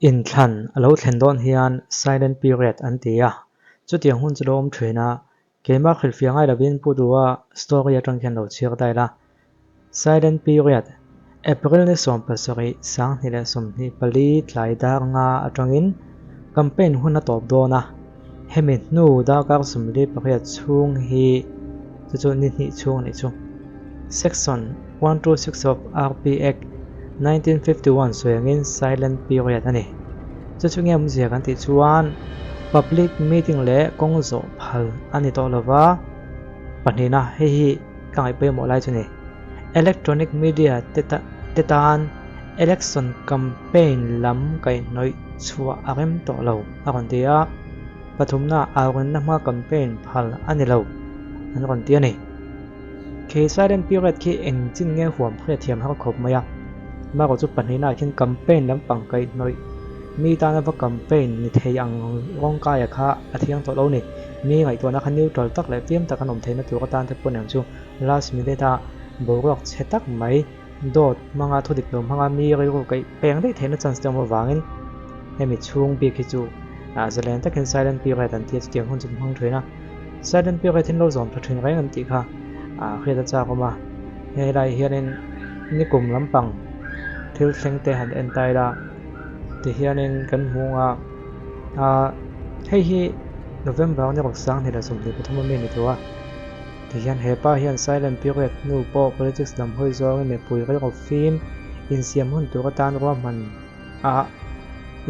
in thlan alo thlen dawn hian silent period an ti a chutiang hun chu lawm thina keimah khilfiangai lovin pudua story atang khian lo chhiak daila silent period April ni som pasari sang ni le som ni pali tlai dar nga atangin campaign hun a top dawna hemi hnu da kar som li pakhiat chung hi chu ni hnih chung ni chu section 126 of RP Act 1951 soyangin silent period ani chu nge muzia kan ti chuan public meeting le kongzo phal ani to lova panina hi kai pe mo lai chuni electronic media tetan election campaign lam kai noi chua agem to lo aron tia pathumna aron na ma campaign phal ani lo an ron tia ni ke silent period ki engine nge huam khre thiam ha khop maya ma ko chu panina khin campaign lam pang kai noi mi ta na va campaign ni theyang rong ka ya kha athiang to lo ni mi ngai to na khan neutral tak le piam tak anom theina tu ka tan the pon ang chu last minute ta borok chetak mai dot manga thodik lo manga mi ri ko kai peng dei theina chance tam wangin hemi chung bi khi chu zalen takin silent period an ti tiang hun chu hang thoina silent period thin lo zom thathin rai an ti kha kheda cha ko ma he lai hianin ni kum lampang thil thleng te han en tai la ti hianin kan hunga hi November ni rok sang ni la som ni pathum me ni towa ti hian hepa hian silent period nu po politics lam hoi zong me pui rai ko film in siam hun tu ka tan ro man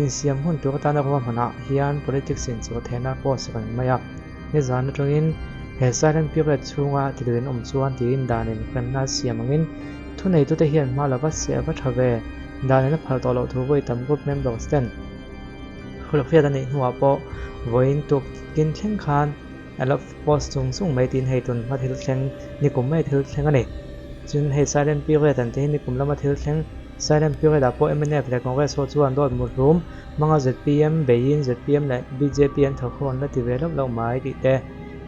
in siam hun tu ka tan ro man hian politics in chu thena po sang maya ni zan tungin he silent period chunga tilin chuan tin danin kanna siamangin thunei tu te hian malawa se va thave danin phal to lo thu voi tam group members ten khulofia dani huwa po voin tuk kin thleng khan alaf post chung mai tin hei tun ma thil thleng ni kum mai thil thleng ani chun he silent period an te ni kum lama thil thleng silent period a po MNF le congress ho chuan dot mu room manga ZPM bein ZPM le BJP an thakon la ti velop lo mai ti te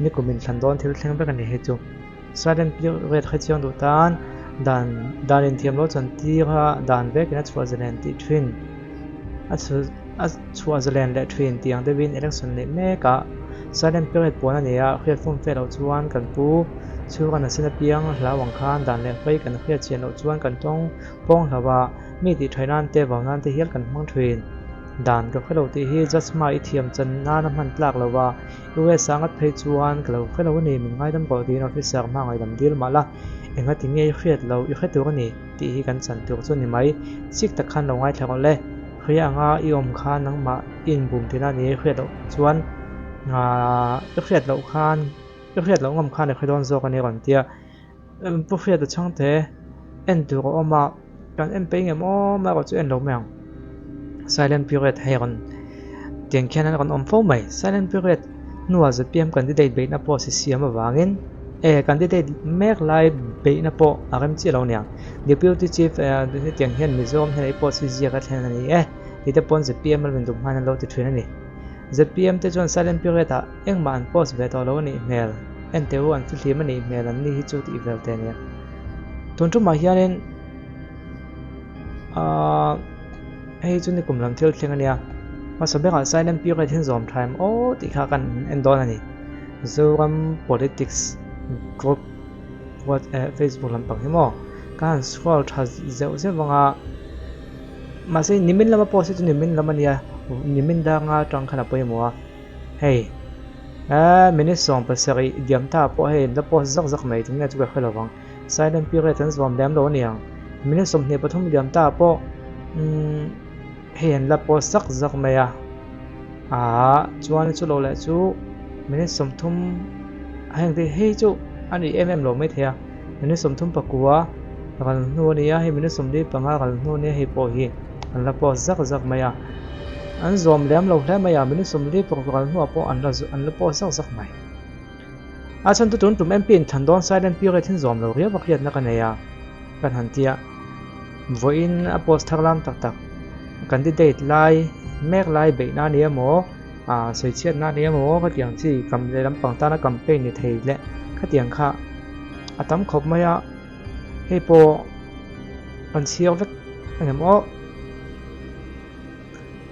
ni kumin thlandon thil thleng bek ani he chu silent period khachiang du tan dan in thiam lo chan ti kha dan vek na chwa zelen ti twin chwa zelen le twin tiang de win election le meka silent period pona nia khriat phum fe lo chuan kan pu chu kan asina piang hlawang khan dan le fai kan khriat chen lo chuan kan tong pong hlawa mi ti thainan te wangnan te hial kan hmang twin dan ro khelo ti hi just ma I thiam chan na na man tlak lawa US sangat phei chuan klo khelo ni min ngai dam ko din officer ma ngai dam dil mala enga ti nge khriat lo I khretu ni ti hi kan chan tu chu ni mai sik ta khan lo ngai thlang le khria anga I om khan nang ma in bum tina ni khriat lo chuan khriat lo khan khriat lo ngam khan le khredon zo kan ni ron tia pu khriat chang the en tu ko ma kan em pe nge mo ma ko chu en lo meng silent period heron tiang khian an kon om fo mai silent period nuwa ZPM candidate be na po si siam awangin candidate mek lai be na po agam chi lo nya deputy chief ni tiang hian mizom he po si zia ka thlen ani ti te pon ZPM al windum han lo ti thrin ani ZPM te jon silent period a engman post ve to lo ni mail en te an fili mani mail an ni hi chu ti vel te nia tun tu ma hianin hei chu ni kumlam thil thleng ania ma sabeka silent period hin zom time ti kha kan endon ani zoram politics group what Facebook lampang himo kan scroll tha zeu wanga ma se nimin lama post tu nimin lama nia nimin da nga tang khana poi mo hei minute som pasari diam ta po hei da post zak mai tu nga chu ka khalawang silent period hin zom dam lo niang minute som ne pathum diam ta po hen la po zak maya chuan chu lo le chu minute som thum hang te hei chu ani lo mai thea minute som thum pakua gal nu nia hei minute som li panga gal nu ne hei po hi an la po zak maya an zom lem lo hle maya minute som li pakua gal nu po an la po zak mai chan tu tun tum MP in thandon silent period hin zom lo ria bakhiat na kanaya kan hantia voin a post thaklam tak candidate lai mek lai be na ni mo soi chiat na ni mo ka tiang chi kam le lam pang ta na campaign ni thei le ka tiang kha atam khop maya hei po an siaw vek angem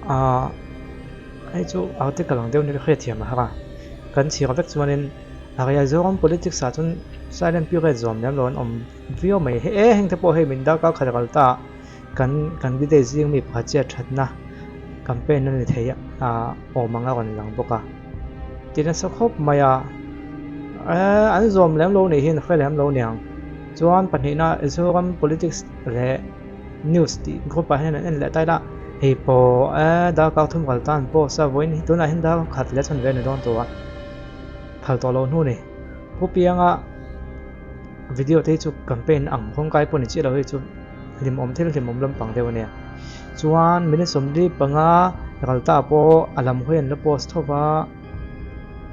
ไอ้จู่เอาที่กำลังเดี๋ยวนี้เครียดเทียมมาฮะกันชีกับเด็กส่วนนึงอะไรอย่าง politics จน silent period จอมเนี่ยร้อนวิวไม่เห็นที่พอเห็นมินดาก็ขัดกันตากันวิธีสิ่งมีพัฒน์ชัดนะแคมเปญนั่นเทียโอ้มังงะกันหลังบุกที่นั่นสักครบมาอันจอมแล้วเราเนี่ยเห็นเคยแล้วเราเนี่ยจวนปัญหาเนี่ย politics และ news ที่เขาไปให้นั่นแหละได้ละไอ้พอดาวเขาทุ่มกันตานพอสาวนี่ตัวนั้นเห็นดาวขัดเล็ดจนเวนโดนตัวขัดตัวเราหนู่นนี่ผู้เพียงวิดีโอที่จุกแคมเปญอ่างคงไกลปุ่นจีเราให้จุลิมอมที่ลิมอมลำปังเดียวเนี่ยจวนมินิสมดีปังกันตาพออารมณ์เห็นแล้วพอสทว่า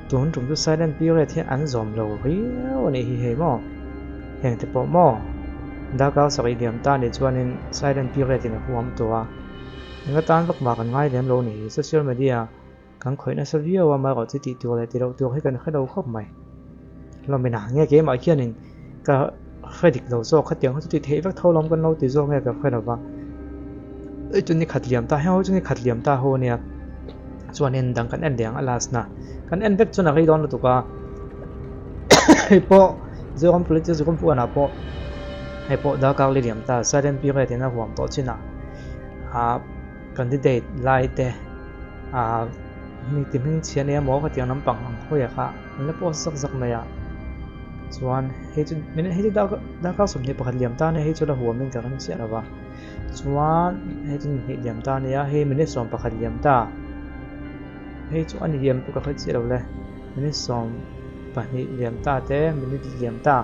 ตัวนั้นจุด silent period ที่อันจอมเราเฮ้ยวันนี้เห็นมั้งเห็นที่พอมั้งดาวเขาสักอีเดียมตาในจวนนั้น silent period ที่หัวมตัวยังก็ตามพวกมากันง่ายเลี้ยงเราหนีโซเชียลมีเดียกันคอยน่าสนใจว่ามาเราจะติดตัวอะไรติดเราตัวให้กันให้เราครบไหมเราไม่หนาเงี้ยเกมอะไรแค่นึงก็เคยติดเราโซ่ขัดเตียงเขาจะติดเทปเขาล้มกันเราติดโซ่เงี้ยก็เคยเราว่าจนนี่ขัดเหลี่ยมตาเฮาจนนี่ขัดเหลี่ยมตาโหเนี่ยส่วนเอ็นดังกันเอ็นเดียงอลาสนะกันเอ็นเด็กจนอะไรโดนเราตัวก็ให้พอเจ้าคนผลิตเจ้าคนพูดนะพอให้พอดาวการเหลี่ยมตาแสดงปีเกิดที่น่าหวังต่อชินะcandidate ไล่เตมีทีมหิ้งเชียร์เนี่ยหมอเขาเตียงน้ำปังเขาอยากแล้วพอสักไม่ส่วนเฮ้ยจุดไม่ได้เฮ้ยจุดดาวสมเนี่ยประคันเหลี่ยมตาเนี่ยเฮ้ยจุดละหัวมันจะต้องเชียร์หรอวะส่วนเฮ้ยจุดเหลี่ยมตาเนี่ยเฮ้ยไม่ได้สมประคันเหลี่ยมตาเฮ้ยจุดอันนี้เหลี่ยมปกติเชียร์เราเลยไม่ได้สมประคันเหลี่ยมตาแต่ไม่ได้เหลี่ยมตา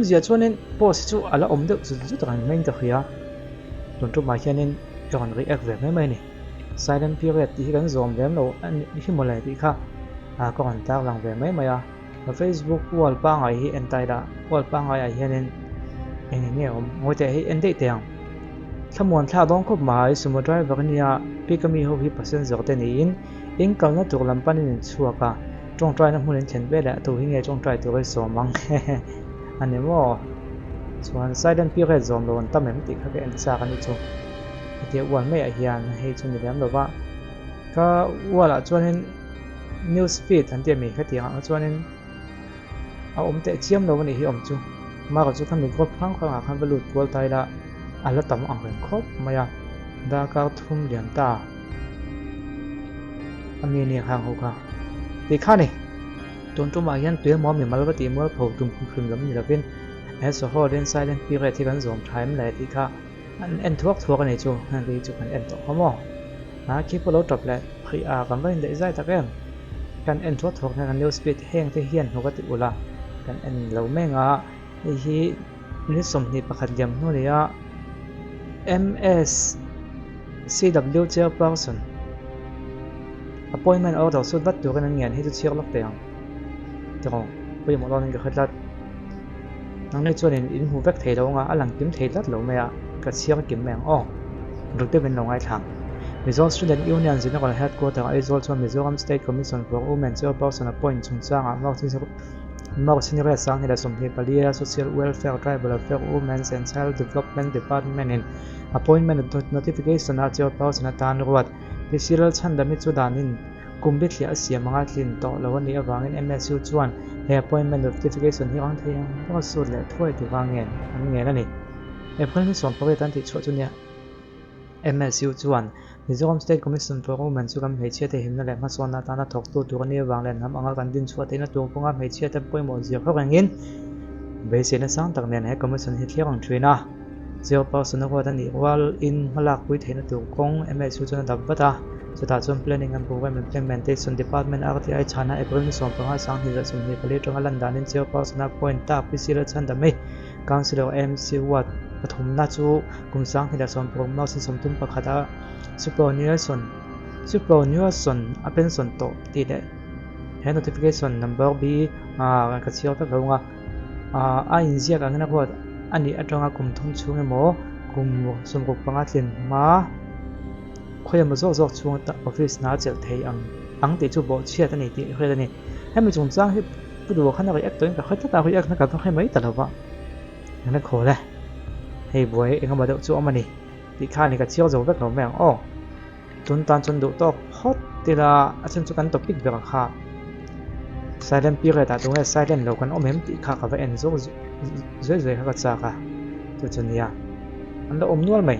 เสียส่วนนี้พอสิจุดอะไรเด็กจุดต่างไม่ต่างกันตอนจุดมาแค่นี้ย้อนรีแอคแบบไม่นี่ silent period ที่กันจอมเดิมเราอันนี้หมดเลยที่ค่ะก่อนตากหลังแบบไม่มาFacebook วอลปังไอ้เห็นใจละวอลปังไอ้เห็นเองเนี่ยผมจะให้เอ็นได้เตียงถ้ามวนถ้าต้องคบมาสมมติว่าวันนี้พี่ก็มีหกสิบ%จากเต็นอินเองก็น่าถูกลำปันนี่ชัวร์ก็จงใจน้ำมันเห็นไปแล้วตัวที่ไงจงใจตัวไอ้สมังอันนี้ว่าส่วน silent period จอมเราตั้งแต่ไม่ติดเขาก็เอ็นซ่ากันนี่ชัวเดี๋ยววันไม่อาเฮียนให้จนเดี๋ยวแบบว่าก็ว่าละจวนนี้ news feed อันเดียวมีแค่เดียวจวนนี้เอาเตะเชี่ยมเราวันนี้ที่จูมากับจูขั้นหนึ่งครบครั้งข้างขั้นบรรลุกวลไทยละอันละต่ำอ่างเงินครบมาอย่างดาการทุ่มเหลี่ยมตาอันนี้เนี่ยข้างหัวค่ะตีข้านี่จนจุมาเฮียนเตือนมอมอย่างมาแล้วตีมัวผูกจุ่มคืนแล้วมีแต่เป็นแอสโซฮอลเดนไซเลนปีเรที่กันส่งไทม์เลยที่ข้าอันเอ็นทัวกันนี่จูอันนี้จูกันเอ็นต่อเขามองคลิปเราจบแล้วพี่กันไม่ได้ใจตะแกรงกันเอ็นทัวกันนิวสปีดแห้งที่เฮียนหัวกติอุละกันเอ็นเราแม่งที่นิสมนิประคันยำนู่นเลยMS CW chairperson appointment order สุดบัดตัวกันนั่งเงียนให้จะเชื่อลักเตียงเดี๋ยวไปหมดตอนนี้ก็ขึ้นลัดนั่งในชวนอินหูแบกเทเราหลังกิ้มเทลัดหลงไหมก็เชื่อกิ้มแมงหรือจะเป็นลงไอ้ทาง Mizoram Student Union สินะก็ headquarter ไอ้ also Mizoram State Commission for Women chairperson appoint ชงจ้างนอกที่มากสิ่งแรกสร้างให้ได้สมเหตุผล Social Welfare Tribal Affairs Women's and Child Development Department in appointment notification นะเจ้าเป้าสนับสนุนวัดที่สิริชันดามิจุดานินกุมบิดเลียเสียมังคินต่อแล้ววันนี้วางเงิน MSU จวน appointment notification ที่วางเทียงก็สุดเลยถ้วยที่วางเงินอันเงินนั่นนี่เพื่อนที่ส่งประเวทันที่ช่วยจุนเนี่ย MSU จวนMizoram State Commission for Women สุขภาพเหตุเชื้อที่เห็นนั่นแหละมาส่วนนาตานาถกตัวนี้วางแรงน้ำอ่างกันดินชัวที่นั่นตัวพวกงานเหตุเชื้อที่ป่วยหมดเสียเขาแรงเงินเบสินสร้างต่างเนี่ยให้ Commission เหตุเลี้ยงช่วยนะเจ้าพ่อสนุกว่าท่านนี้ว่าอินมาลักวิธีนั่นตัวกง MSU จนดับบัตรสุดท้ายจน Planning and Program Implementation Department RTI China April ส่งประกาศสั่งที่จะส่งเหตุผลิตตรงลันดานินเจ้าพ่อสนับ point ตาพิสิทธิ์ชันดามิ Councilor MC วัดปฐมนาจูกุมสังที่จะส่งโปรโมทสมทุนประคาSuperannuation เป็นส่วนโตที่ได้ให้ notification number B ก็เชื่อว่าเขาว่าอินเดียกันนะพออันนี้ตรงกับกลุ่มทุ่งช่วงหมอกลุ่มสมกุปังอาทิตย์มาคุยมาจอกช่วงออฟฟิศน่าจะเที่ยงติดจูบเชียร์ตันนี้ที่เคยตันนี้ให้มันจงจ้างให้ผู้ดูขนาดไอ้ตัวนี้ก็ค่อยตาคุยกันนะครับต้องให้ไม่ตลอดว่าอย่างนั้นขอเลยให้บวยเองก็มาเดี๋ยวจูเอามานี่ที่ข้านี่ก็เชี่ยวจงแบบหนุ่มแมง tun tan chun du to hot tila achun chu kan topic ber kha silent period atu nge silent lo kan om hem ti kha ka va en zo zoi kha cha ka chu chun ya an lo om nual mai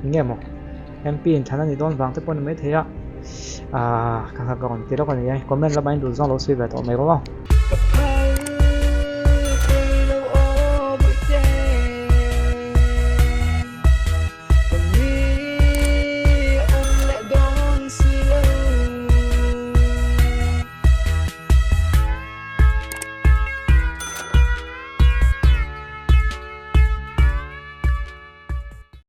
nge mo mp in thana ni don wang te pon me theya ka ka kon ti lo kan ya comment la bain du zong lo si ve to me ro